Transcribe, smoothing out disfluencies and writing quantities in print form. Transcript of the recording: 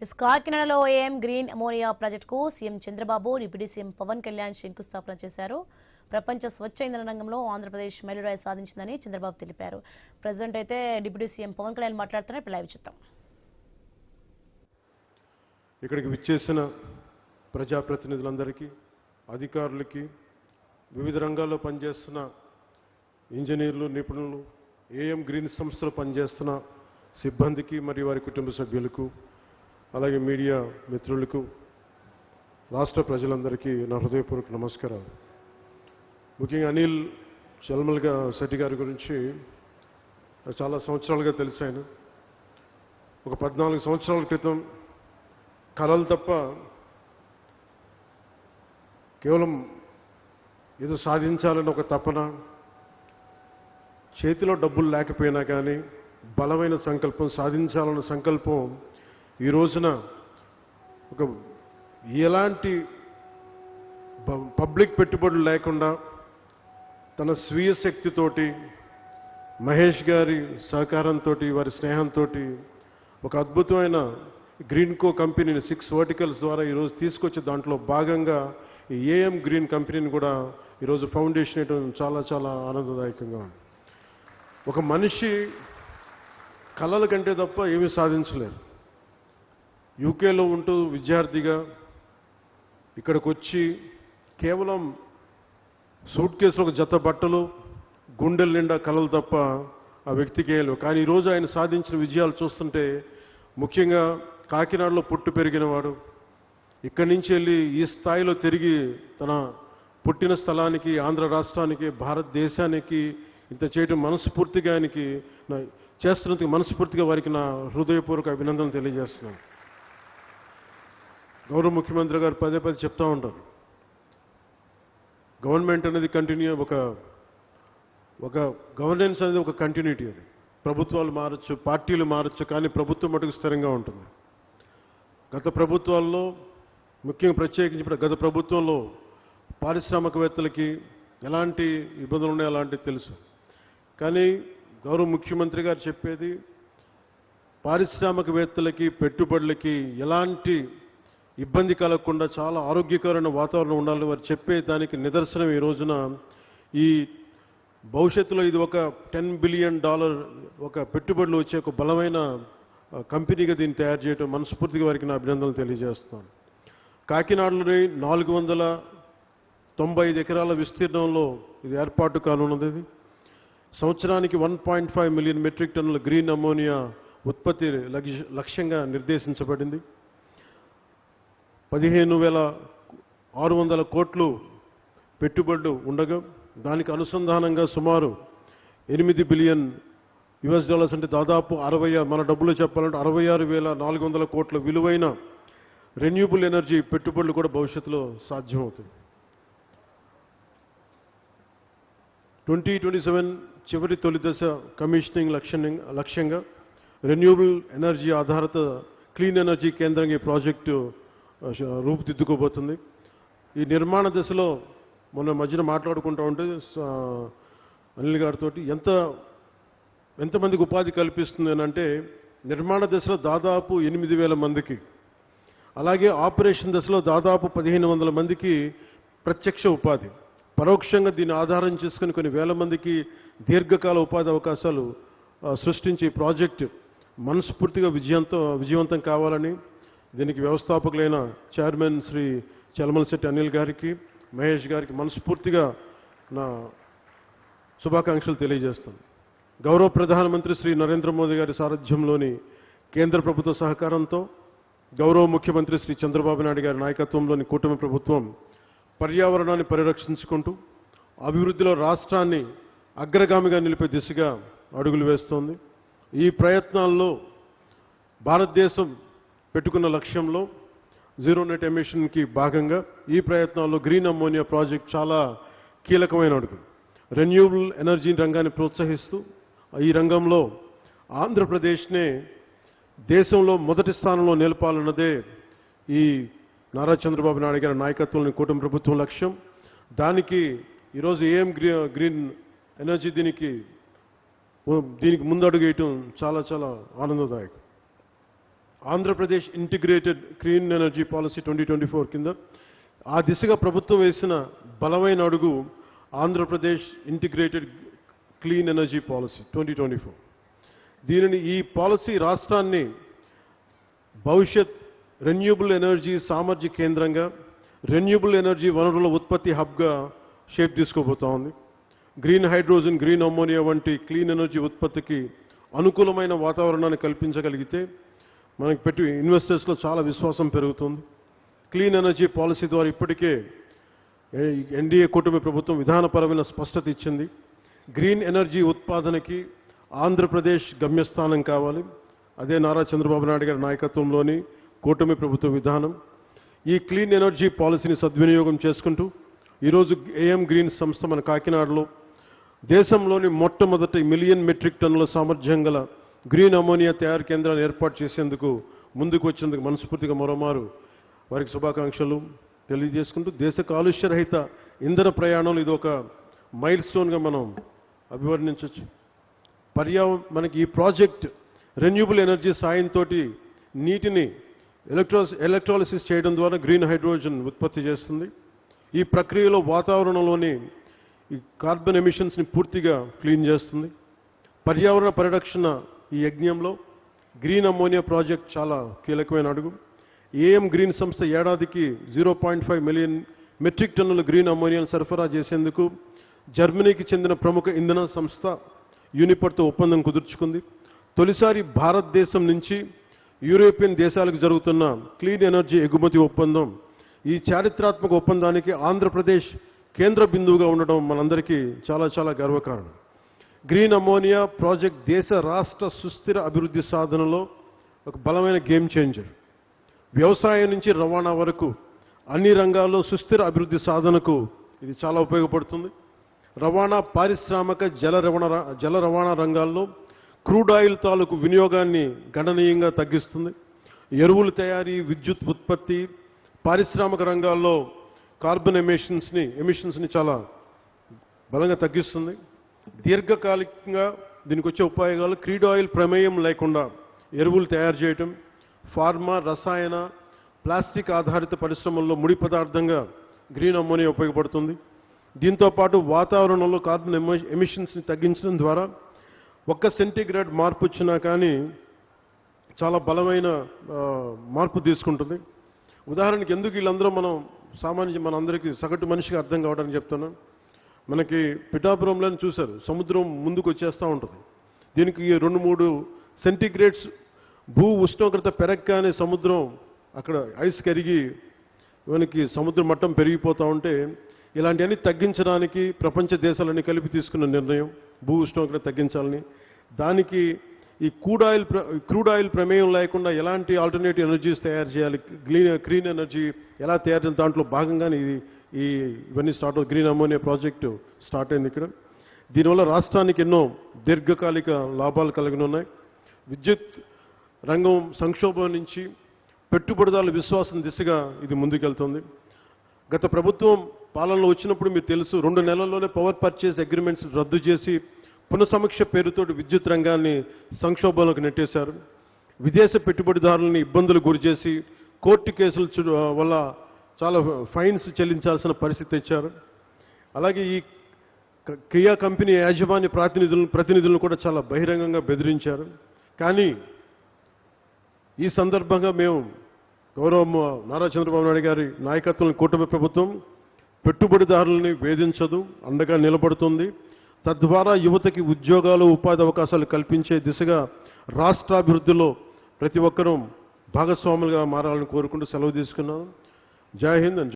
కాకినాడలో AM green ammonia ప్రాజెక్టుకు CM Chandrababu deputy CM Pawan Kalyan శంకుస్థాపన చేశారు. ప్రపంచ స్వచ్ఛ ఇంధన రంగంలో ఆంధ్రప్రదేశ్ మైలురాయి సాధించిందని చంద్రబాబు తెలిపారు. ప్రెసిడెంట్ అయితే డిప్యూటీ సీఎం పవన్ కళ్యాణ్ మాట్లాడుతున్నారు. ఇప్పుడు లైవ్ చూద్దాం. ఇక్కడికి విచ్చేసిన ప్రజాప్రతినిధులందరికీ, అధికారులకి, వివిధ రంగాల్లో పనిచేస్తున్న ఇంజనీర్లు, నిపుణులు, ఏఎం గ్రీన్ సంస్థలో పనిచేస్తున్న సిబ్బందికి మరియు వారి కుటుంబ సభ్యులకు, అలాగే మీడియా మిత్రులకు, రాష్ట్ర ప్రజలందరికీ నా హృదయపూర్వక నమస్కారాలు. ముఖ్యంగా అనిల్ చల్మల్ శెట్టి గారి గురించి చాలా సంవత్సరాలుగా తెలిసాను. ఒక 14 సంవత్సరాల క్రితం కలలు తప్ప కేవలం ఏదో సాధించాలని ఒక తపన, చేతిలో డబ్బులు లేకపోయినా కానీ బలమైన సంకల్పం, సాధించాలన్న సంకల్పం ఈ రోజున ఒక ఎలాంటి పబ్లిక్ పెట్టుబడులు లేకుండా తన స్వీయ శక్తితోటి, మహేష్ గారి సహకారంతో, వారి స్నేహంతో ఒక అద్భుతమైన గ్రీన్కో కంపెనీని 6 వర్టికల్స్ ద్వారా ఈరోజు తీసుకొచ్చి దాంట్లో భాగంగా ఈ ఏఎం గ్రీన్ కంపెనీని కూడా ఈరోజు ఫౌండేషన్ వేయడం చాలా చాలా ఆనందదాయకంగా ఉంది. ఒక మనిషి కలల కంటే తప్ప ఏమీ సాధించలేరు. యూకేలో ఉంటూ విద్యార్థిగా ఇక్కడికి వచ్చి కేవలం సూట్ కేసులో ఒక జత బట్టలు, గుండెల నిండా కలలు తప్ప ఆ వ్యక్తికి ఏం లేవు. కానీ ఈరోజు ఆయన సాధించిన విజయాలు చూస్తుంటే, ముఖ్యంగా కాకినాడలో పుట్టి పెరిగినవాడు, ఇక్కడి నుంచి వెళ్ళి ఈ స్థాయిలో తిరిగి తన పుట్టిన స్థలానికి, ఆంధ్ర రాష్ట్రానికి, భారతదేశానికి ఇంత చేయడం మనస్ఫూర్తిగా ఆయనకి చేస్తున్నందుకు మనస్ఫూర్తిగా వారికి నా హృదయపూర్వక అభినందనలు తెలియజేస్తున్నాను. గౌరవ ముఖ్యమంత్రి గారు పదే పదే చెప్తా ఉంటారు, గవర్నమెంట్ అనేది కంటిన్యూ, ఒక గవర్నెన్స్ అనేది ఒక కంటిన్యూటీ. అది ప్రభుత్వాలు మారచ్చు, పార్టీలు మారచ్చు, కానీ ప్రభుత్వం మటుకు స్థిరంగా ఉంటుంది. గత ప్రభుత్వాల్లో, ముఖ్యంగా ప్రత్యేకించి గత ప్రభుత్వంలో పారిశ్రామికవేత్తలకి ఎలాంటి ఇబ్బందులు ఉన్నాయో అలాంటివి తెలుసు. కానీ గౌరవ ముఖ్యమంత్రి గారు చెప్పేది, పారిశ్రామికవేత్తలకి, పెట్టుబడులకి ఎలాంటి ఇబ్బంది కలగకుండా చాలా ఆరోగ్యకరమైన వాతావరణం ఉండాలని వారు చెప్పే దానికి నిదర్శనం ఈ రోజున ఈ భవిష్యత్తులో ఇది ఒక $10 బిలియన్ ఒక పెట్టుబడులు వచ్చే ఒక బలమైన కంపెనీగా దీన్ని తయారు చేయడం మనస్ఫూర్తిగా వారికి నా అభినందనలు తెలియజేస్తున్నాను. కాకినాడలోని 495 ఎకరాల విస్తీర్ణంలో ఇది ఏర్పాటు కానున్నది. సంవత్సరానికి 1.5 మిలియన్ మెట్రిక్ టన్నుల గ్రీన్ అమోనియా ఉత్పత్తి లక్ష్యంగా నిర్దేశించబడింది. 15,600 కోట్లు పెట్టుబడులు ఉండగా దానికి అనుసంధానంగా సుమారు $8 బిలియన్ అంటే దాదాపు మన డబ్బులు చెప్పాలంటే 66,400 కోట్ల విలువైన రెన్యూబుల్ ఎనర్జీ పెట్టుబడులు కూడా భవిష్యత్తులో సాధ్యమవుతుంది. 2027 చివరి తొలి దశ కమిషనింగ్ లక్ష్యంగా రెన్యూబుల్ ఎనర్జీ ఆధారిత క్లీన్ ఎనర్జీ కేంద్రంగా ఈ ప్రాజెక్టు రూపుదిద్దుకోబోతుంది. ఈ నిర్మాణ దశలో మొన్న మధ్యన మాట్లాడుకుంటూ ఉంటే అనిల్ గారితో ఎంతమందికి ఉపాధి కల్పిస్తుంది అని అంటే, నిర్మాణ దశలో దాదాపు 8,000 మందికి, అలాగే ఆపరేషన్ దశలో దాదాపు 1,500 మందికి ప్రత్యక్ష ఉపాధి, పరోక్షంగా దీన్ని ఆధారం చేసుకుని కొన్ని వేల మందికి దీర్ఘకాల ఉపాధి అవకాశాలు సృష్టించి ప్రాజెక్టు మనస్ఫూర్తిగా విజయవంతం కావాలని దీనికి వ్యవస్థాపకులైన చైర్మన్ శ్రీ చల్మల్ శెట్టి అనిల్ గారికి, మహేష్ గారికి మనస్ఫూర్తిగా నా శుభాకాంక్షలు తెలియజేస్తాను. గౌరవ ప్రధానమంత్రి శ్రీ నరేంద్ర మోదీ గారి సారథ్యంలోని కేంద్ర ప్రభుత్వ సహకారంతో, గౌరవ ముఖ్యమంత్రి శ్రీ చంద్రబాబు నాయుడు గారి నాయకత్వంలోని కూటమి ప్రభుత్వం పర్యావరణాన్ని పరిరక్షించుకుంటూ అభివృద్ధిలో రాష్ట్రాన్ని అగ్రగామిగా నిలిపే దిశగా అడుగులు వేస్తోంది. ఈ ప్రయత్నాల్లో భారతదేశం పెట్టుకున్న లక్ష్యంలో జీరో నెట్ ఎమిషన్కి భాగంగా ఈ ప్రయత్నాల్లో గ్రీన్ అమోనియా ప్రాజెక్ట్ చాలా కీలకమైన అడుగు. రెన్యూబుల్ ఎనర్జీ రంగాన్ని ప్రోత్సహిస్తూ ఈ రంగంలో ఆంధ్రప్రదేశ్నే దేశంలో మొదటి స్థానంలో నిలపాలన్నదే ఈ నారా చంద్రబాబు నాయుడు గారి నాయకత్వంలోని కూటమి ప్రభుత్వం లక్ష్యం. దానికి ఈరోజు ఏఎం గ్రీన్ ఎనర్జీ దీనికి ముందడుగు వేయటం చాలా చాలా ఆనందదాయకం. Andhra Pradesh integrated clean energy policy 2024 కింద ఆ దిశగా ప్రభుత్వం వేసిన బలమైన అడుగు Andhra Pradesh integrated clean energy policy 2024. దీనిని ఈ పాలసీ రాష్ట్రాన్ని భవిష్యత్ రెన్యూబుల్ ఎనర్జీ సామర్థ్య కేంద్రంగా, రెన్యూబుల్ ఎనర్జీ వనరుల ఉత్పత్తి హబ్గా షేప్ తీసుకోబోతా ఉంది. గ్రీన్ హైడ్రోజన్, గ్రీన్ అమ్మోనియా వంటి క్లీన్ ఎనర్జీ ఉత్పత్తికి అనుకూలమైన వాతావరణాన్ని కల్పించగలిగితే మనకి పెట్టి ఇన్వెస్టర్స్లో చాలా విశ్వాసం పెరుగుతుంది. క్లీన్ ఎనర్జీ పాలసీ ద్వారా ఇప్పటికే ఎన్డీఏ కూటమి ప్రభుత్వం విధానపరమైన స్పష్టత ఇచ్చింది. గ్రీన్ ఎనర్జీ ఉత్పాదనకి ఆంధ్రప్రదేశ్ గమ్యస్థానం కావాలి. అదే నారా చంద్రబాబు నాయుడు గారి నాయకత్వంలోని కూటమి ప్రభుత్వ విధానం. ఈ క్లీన్ ఎనర్జీ పాలసీని సద్వినియోగం చేసుకుంటూ ఈరోజు ఏఎం గ్రీన్ సంస్థ మన కాకినాడలో దేశంలోని మొట్టమొదటి 1 మిలియన్ మెట్రిక్ టన్నుల సామర్థ్యం గల గ్రీన్ అమోనియా తయారు కేంద్రాన్ని ఏర్పాటు చేసేందుకు ముందుకు వచ్చినందుకు మనస్ఫూర్తిగా మరోమారు వారికి శుభాకాంక్షలు తెలియజేసుకుంటూ దేశ కాలుష్యరహిత ఇంధన ప్రయాణంలో ఇది ఒక మైల్ స్టోన్గా మనం అభివర్ణించవచ్చు. మనకి ఈ ప్రాజెక్ట్ రెన్యూబుల్ ఎనర్జీ సాయంతో నీటిని ఎలక్ట్రాలిసిస్ చేయడం ద్వారా గ్రీన్ హైడ్రోజన్ ఉత్పత్తి చేస్తుంది. ఈ ప్రక్రియలో వాతావరణంలోని ఈ కార్బన్ ఎమిషన్స్ని పూర్తిగా క్లీన్ చేస్తుంది. పర్యావరణ పరిరక్షణ ఈ యజ్ఞంలో గ్రీన్ అమ్మోనియా ప్రాజెక్ట్ చాలా కీలకమైన అడుగు. ఏఎం గ్రీన్ సంస్థ ఏడాదికి 0.5 మిలియన్ మెట్రిక్ టన్నుల గ్రీన్ అమ్మోనియాను సరఫరా చేసేందుకు జర్మనీకి చెందిన ప్రముఖ ఇంధన సంస్థ యూనిపర్తో ఒప్పందం కుదుర్చుకుంది. తొలిసారి భారతదేశం నుంచి యూరోపియన్ దేశాలకు జరుగుతున్న క్లీన్ ఎనర్జీ ఎగుమతి ఒప్పందం. ఈ చారిత్రాత్మక ఒప్పందానికి ఆంధ్రప్రదేశ్ కేంద్ర బిందువుగా ఉండడం మనందరికీ చాలా చాలా గర్వకారణం. గ్రీన్ అమ్మోనియా ప్రాజెక్ట్ దేశ రాష్ట్ర సుస్థిర అభివృద్ధి సాధనలో ఒక బలమైన గేమ్ చేంజర్. వ్యవసాయం నుంచి రవాణా వరకు అన్ని రంగాల్లో సుస్థిర అభివృద్ధి సాధనకు ఇది చాలా ఉపయోగపడుతుంది. రవాణా, పారిశ్రామిక, జల రవాణా రంగాల్లో క్రూడ్ ఆయిల్ తాలూకు వినియోగాన్ని గణనీయంగా తగ్గిస్తుంది. ఎరువుల తయారీ, విద్యుత్ ఉత్పత్తి, పారిశ్రామిక రంగాల్లో కార్బన్ ఎమిషన్స్ని చాలా బలంగా తగ్గిస్తుంది. దీర్ఘకాలికంగా దీనికి వచ్చే ఉపయోగాలు క్రూడ్ ఆయిల్ ప్రమేయం లేకుండా ఎరువులు తయారు చేయటం, ఫార్మా, రసాయన, ప్లాస్టిక్ ఆధారిత పరిశ్రమల్లో ముడి పదార్థంగా గ్రీన్ అమ్మోనియా ఉపయోగపడుతుంది. దీంతోపాటు వాతావరణంలో కార్బన్ ఎమిషన్స్ని తగ్గించడం ద్వారా 1 సెంటీగ్రేడ్ మార్పు వచ్చినా కానీ చాలా బలమైన మార్పు తీసుకుంటుంది. ఉదాహరణకి ఎందుకు వీళ్ళందరూ మనందరికీ సగటు మనిషికి అర్థం కావడానికి చెప్తున్నాను. మనకి పిఠాపురంలో చూశారు, సముద్రం ముందుకు వచ్చేస్తూ ఉంటుంది. దీనికి 2-3 సెంటీగ్రేడ్స్ భూ ఉష్ణోగ్రత పెరగగానే సముద్రం అక్కడ ఐస్ కరిగి మనకి సముద్ర మట్టం పెరిగిపోతూ ఉంటే ఇలాంటివన్నీ తగ్గించడానికి ప్రపంచ దేశాలన్నీ కలిపి తీసుకున్న నిర్ణయం భూ ఉష్ణోగ్రత తగ్గించాలని. దానికి ఈ క్రూడ్ ఆయిల్ ప్రమేయం లేకుండా ఎలాంటి ఆల్టర్నేటివ్ ఎనర్జీస్ తయారు చేయాలి, క్లీన్ ఎనర్జీ ఎలా తయారు చేయాలి, దాంట్లో భాగంగానే ఇవన్నీ గ్రీన్ అమ్మోనియా ప్రాజెక్టు స్టార్ట్ అయింది ఇక్కడ. దీనివల్ల రాష్ట్రానికి ఎన్నో దీర్ఘకాలిక లాభాలు కలిగినాయి. విద్యుత్ రంగం సంక్షోభం నుంచి పెట్టుబడిదారుల విశ్వాసం దిశగా ఇది ముందుకెళ్తుంది. గత ప్రభుత్వం పాలనలో వచ్చినప్పుడు మీకు తెలుసు, 2 నెలల్లోనే పవర్ పర్చేస్ అగ్రిమెంట్స్ రద్దు చేసి పునఃసమీక్ష పేరుతో విద్యుత్ రంగాన్ని సంక్షోభంలోకి నెట్టేశారు. విదేశ పెట్టుబడిదారులని ఇబ్బందులు గురిచేసి కోర్టు కేసుల వల్ల చాలా ఫైన్స్ చెల్లించాల్సిన పరిస్థితి తెచ్చారు. అలాగే ఈ కియా కంపెనీ యాజమాన్య ప్రతినిధులను కూడా చాలా బహిరంగంగా బెదిరించారు. కానీ ఈ సందర్భంగా మేము గౌరవ నారా చంద్రబాబు నాయుడు గారి నాయకత్వంలో కూటమి ప్రభుత్వం పెట్టుబడిదారులని వేధించదు, అండగా నిలబడుతుంది. తద్వారా యువతకి ఉద్యోగాలు, ఉపాధి అవకాశాలు కల్పించే దిశగా రాష్ట్రాభివృద్ధిలో ప్రతి ఒక్కరూ భాగస్వాములుగా మారాలని కోరుకుంటూ సెలవు తీసుకున్నాను. జై హింద్.